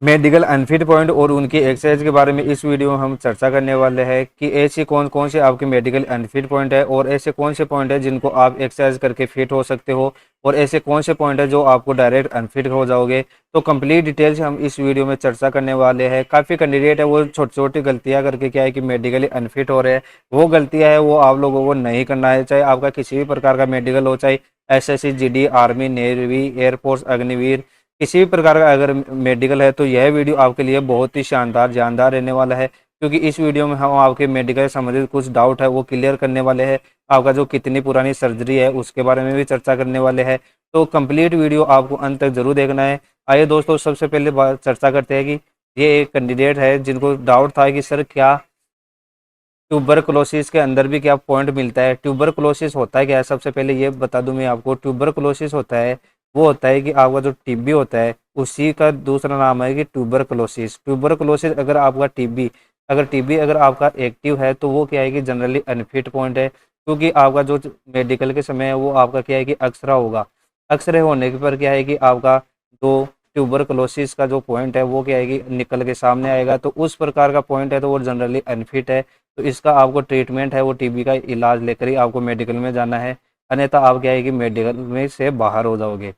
Medical unfit point और उनकी exercise के बारे में इस वीडियो में हम चर्चा करने वाले हैं कि ऐसी कौन कौन से आपके मेडिकल अनफिट पॉइंट है और ऐसे कौन से पॉइंट है जिनको आप एक्सरसाइज करके फिट हो सकते हो और ऐसे कौन से पॉइंट है जो आपको डायरेक्ट अनफिट हो जाओगे। तो कंप्लीट डिटेल्स हम इस वीडियो में चर्चा करने वाले हैं। काफ़ी कैंडिडेट है वो छोटी छोटी गलतियां करके क्या है कि मेडिकली अनफिट हो रहे हैं। वो गलतियां है वो आप लोगों को नहीं करना है, चाहे आपका किसी भी प्रकार का मेडिकल हो, चाहे SSC, GD, army, navy, air force, Agniveer, किसी भी प्रकार का अगर मेडिकल है तो यह वीडियो आपके लिए बहुत ही शानदार जानदार रहने वाला है, क्योंकि इस वीडियो में हम आपके मेडिकल से संबंधित कुछ डाउट है वो क्लियर करने वाले हैं। आपका जो कितनी पुरानी सर्जरी है उसके बारे में भी चर्चा करने वाले हैं। तो कंप्लीट वीडियो आपको अंत तक जरूर देखना है। आइए दोस्तों, सबसे पहले चर्चा करते हैं कि ये एक कैंडिडेट है जिनको डाउट था कि सर क्या ट्यूबरकुलोसिस के अंदर भी क्या पॉइंट मिलता है। ट्यूबरकुलोसिस होता है क्या है, सबसे पहले ये बता दूं मैं आपको। ट्यूबरकुलोसिस होता है वो होता है कि आपका जो टीबी होता है उसी का दूसरा नाम है कि ट्यूबरकुलोसिस। ट्यूबरकुलोसिस अगर टीबी अगर आपका एक्टिव है तो वो क्या है कि जनरली अनफिट पॉइंट है, क्योंकि आपका जो मेडिकल के समय है वो आपका क्या है कि अक्सरा होगा। अक्सरे होने के पर क्या है कि आपका जो ट्यूबरकुलोसिस का जो पॉइंट है वो क्या है कि निकल के सामने आएगा, तो उस प्रकार का पॉइंट है तो वो जनरली अनफिट है। तो इसका आपको ट्रीटमेंट है वो टीबी का इलाज लेकर ही आपको मेडिकल में जाना है, अन्यथा आप क्या है कि मेडिकल में से बाहर हो जाओगे।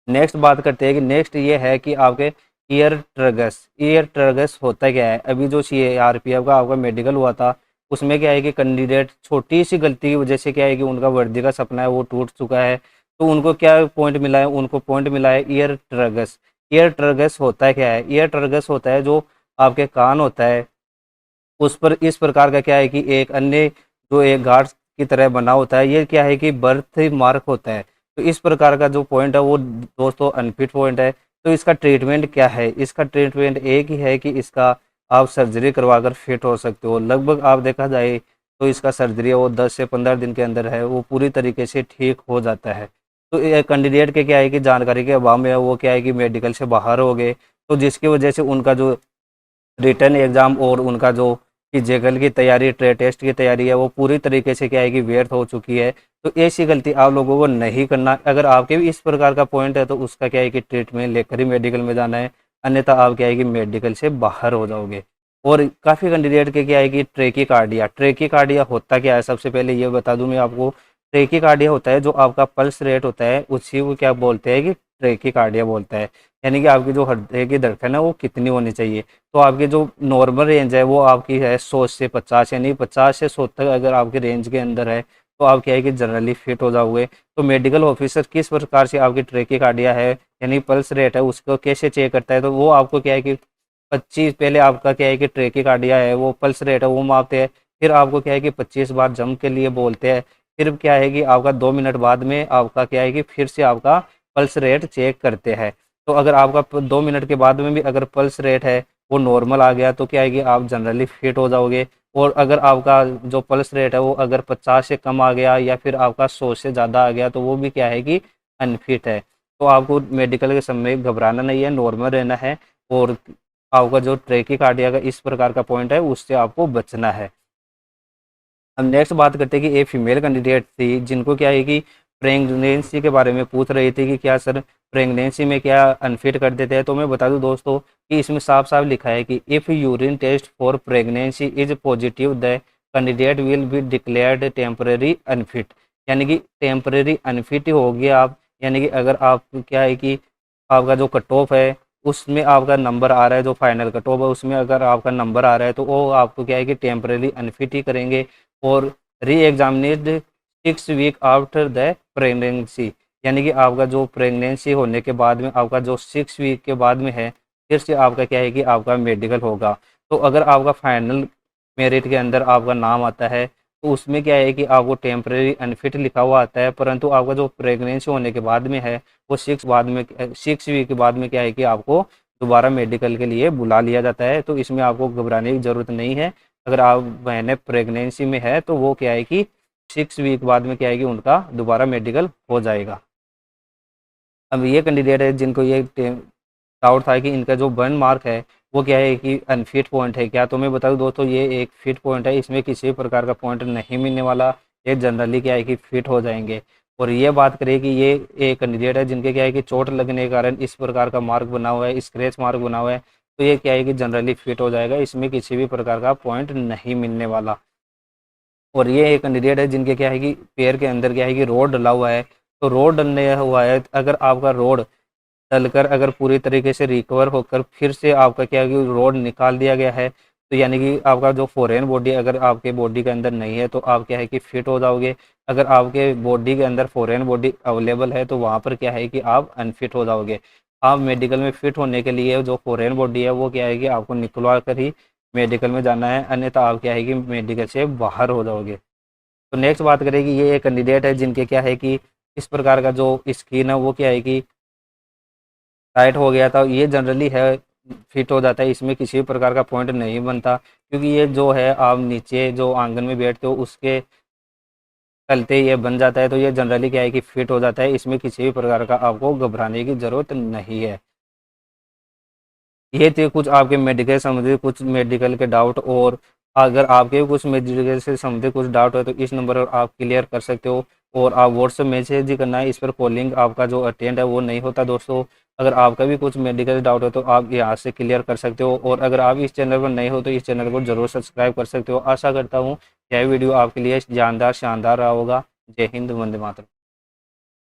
नेक्स्ट बात करते हैं कि नेक्स्ट ये है कि आपके ईयर ट्रगस होता क्या है। अभी जो CARPF का आपका मेडिकल हुआ था उसमें क्या है कि कैंडिडेट छोटी सी गलती की वजह से क्या है कि उनका वर्दी का सपना है वो टूट चुका है। तो उनको क्या पॉइंट मिला है, उनको पॉइंट मिला है ईयर ट्रगस। ईयर ट्रगस होता है क्या है, ईयर ट्रगस होता है जो आपके कान होता है उस पर इस प्रकार का क्या है कि एक अन्य जो एक गार्ड की तरह बना होता है, ये क्या है कि बर्थ मार्क होता है। तो इस प्रकार का जो पॉइंट है वो दोस्तों अनफिट पॉइंट है। तो इसका ट्रीटमेंट क्या है, इसका ट्रीटमेंट एक ही है कि इसका आप सर्जरी करवा कर फिट हो सकते हो। लगभग आप देखा जाए तो इसका सर्जरी है वो 10 से 15 दिन के अंदर है वो पूरी तरीके से ठीक हो जाता है। तो ये कैंडिडेट के क्या है कि जानकारी के अभाव में वो क्या है कि मेडिकल से बाहर हो गए, तो जिसकी वजह से उनका जो रिटर्न एग्जाम और उनका जो फिजिकल की तैयारी, ट्रे टेस्ट की तैयारी है वो पूरी तरीके से क्या है कि व्यर्थ हो चुकी है। तो ऐसी गलती आप लोगों को नहीं करना। अगर आपके भी इस प्रकार का पॉइंट है तो उसका क्या है कि ट्रीटमेंट लेकर ही मेडिकल में जाना है, अन्यथा आप क्या है कि मेडिकल से बाहर हो जाओगे। और काफ़ी कैंडिडेट के क्या है कि ट्रेकी कार्डिया होता क्या है, सबसे पहले ये बता दूं मैं आपको। ट्रेकी कार्डिया होता है जो आपका पल्स रेट होता है उसी को क्या बोलते हैं कि ट्रेकी कार्डिया बोलता है। यानी कि आपकी जो हृदय की धड़कन है वो कितनी होनी चाहिए। तो आपकी जो नॉर्मल रेंज है वो आपकी है 100 से 50, यानी 50 से 100 तक अगर आपके रेंज के अंदर है तो आप क्या है कि जनरली फिट हो जाओगे। तो मेडिकल ऑफिसर किस प्रकार से आपकी ट्रेकिकार्डिया है यानी पल्स रेट है उसको कैसे चेक करता है, तो वो आपको क्या है कि 25 पहले आपका क्या है कि ट्रेकिकार्डिया है वो पल्स रेट है वो मापते हैं। फिर आपको क्या है कि 25 बार जंप के लिए बोलते हैं। फिर क्या है कि आपका 2 मिनट बाद में आपका क्या है कि फिर से आपका पल्स रेट चेक करते हैं। तो अगर आपका 2 मिनट के बाद में भी अगर पल्स रेट है वो नॉर्मल आ गया तो क्या है कि आप जनरली फिट हो जाओगे। और अगर आपका जो पल्स रेट है वो अगर 50 से कम आ गया या फिर आपका 100 से ज़्यादा आ गया तो वो भी क्या है कि अनफिट है। तो आपको मेडिकल के समय घबराना नहीं है, नॉर्मल रहना है। और आपका जो ट्रेकिकार्डिया का इस प्रकार का पॉइंट है उससे आपको बचना है। अब नेक्स्ट बात करते हैं कि एक फीमेल कैंडिडेट थी जिनको क्या है कि प्रेगनेंसी के बारे में पूछ रही थी कि क्या सर प्रेगनेंसी में क्या अनफिट कर देते हैं। तो मैं बता दूं दोस्तों कि इसमें साफ साफ लिखा है कि if urine test for pregnancy is positive the candidate will be declared temporary unfit. यानी कि टेम्परेरी अनफिट हो गया आप, यानी कि अगर आप क्या है कि आपका जो कट ऑफ है उसमें आपका नंबर आ रहा है, जो फाइनल कट ऑफ है उसमें अगर आपका नंबर आ रहा है तो वो आपको क्या है कि टेम्परेरी अनफिट ही करेंगे। और re examined 6 week after the pregnancy, यानी कि आपका जो प्रेगनेंसी होने के बाद में आपका जो 6 वीक के बाद में है फिर से आपका क्या है कि आपका मेडिकल होगा। तो अगर आपका फाइनल मेरिट के अंदर आपका नाम आता है तो उसमें क्या है कि आपको टेम्परेरी अनफिट लिखा हुआ आता है, परंतु आपका जो प्रेगनेंसी होने के बाद में है वो 6 वीक के बाद में क्या है कि आपको दोबारा मेडिकल के लिए बुला लिया जाता है। तो इसमें आपको घबराने की ज़रूरत नहीं है। अगर आप बहनें प्रेगनेंसी में है तो वो क्या है कि 6 वीक बाद में क्या है कि उनका दोबारा मेडिकल हो जाएगा। अब ये कैंडिडेट है जिनको ये डाउट था कि इनका जो बर्न मार्क है वो क्या है कि अनफिट पॉइंट है क्या। तो मैं बता दूं दोस्तों ये एक फिट पॉइंट है, इसमें किसी भी प्रकार का पॉइंट नहीं मिलने वाला। ये जनरली क्या है कि फिट हो जाएंगे। और ये बात करें कि ये एक कैंडिडेट है जिनके क्या है कि चोट लगने के कारण इस प्रकार का मार्क बना हुआ है, स्क्रैच मार्क बना हुआ है, तो ये क्या है कि जनरली फिट हो जाएगा, इसमें किसी भी प्रकार का पॉइंट नहीं मिलने वाला। और ये एक कैंडिडेट है जिनके क्या है कि पैर के अंदर क्या है कि रोड डला हुआ है, तो रोड डलने हुआ है, अगर आपका रोड डलकर अगर पूरी तरीके से रिकवर होकर फिर से आपका क्या है कि रोड निकाल दिया गया है, तो यानी कि आपका जो फॉरेन बॉडी अगर आपके बॉडी के अंदर नहीं है तो आप क्या है कि फिट हो जाओगे। अगर आपके बॉडी के अंदर फॉरेन बॉडी अवेलेबल है तो वहाँ पर क्या है कि आप अनफिट हो जाओगे। आप मेडिकल में फिट होने के लिए जो फॉरेन बॉडी है वो क्या है कि आपको निकलवा कर ही मेडिकल में जाना है, अन्यथा आप क्या है कि मेडिकल से बाहर हो जाओगे। तो नेक्स्ट बात करें कि ये एक कैंडिडेट है जिनके क्या है कि इस प्रकार का जो स्किन है वो क्या है कि टाइट हो गया था, ये जनरली है फिट हो जाता है, इसमें किसी भी प्रकार का पॉइंट नहीं बनता, क्योंकि ये जो है आप नीचे जो आंगन में बैठते हो उसके चलते ये बन जाता है, तो ये जनरली क्या है कि फिट हो जाता है, इसमें किसी भी प्रकार का आपको घबराने की ज़रूरत नहीं है। ये थे कुछ आपके मेडिकल से संबंधित कुछ मेडिकल के डाउट, और अगर आपके भी कुछ मेडिकल से संबंधित कुछ डाउट है तो इस नंबर पर आप क्लियर कर सकते हो, और आप व्हाट्सएप मैसेज ही करना है, इस पर कॉलिंग आपका जो अटेंड है वो नहीं होता दोस्तों। अगर आपका भी कुछ मेडिकल डाउट है तो आप यहाँ से क्लियर कर सकते हो, और अगर आप इस चैनल पर नए हो तो इस चैनल को जरूर सब्सक्राइब कर सकते हो। आशा करता हूँ यह वीडियो आपके लिए जानदार शानदार रहा होगा। जय हिंद, वंदे मातरम।